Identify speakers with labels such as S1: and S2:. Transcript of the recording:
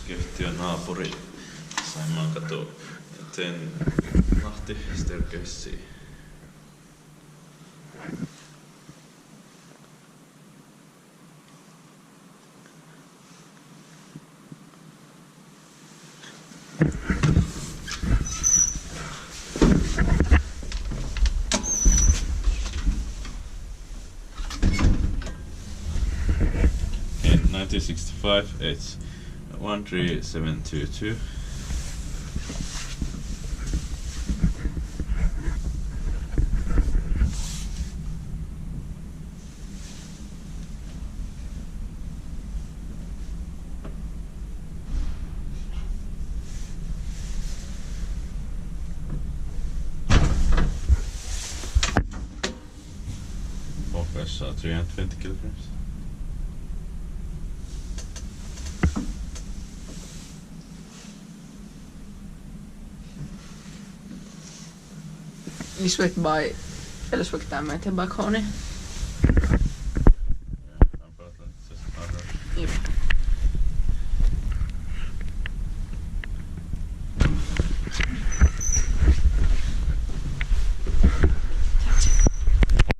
S1: osakeyhtiön naapuri Saimaankatu. Teen Lahti staircasea. In 1965, it's 13722. Focus 320 kilograms.
S2: Issued by Elspecta and maintained by Kone.
S1: Yeah, about like just 100.
S2: Yep.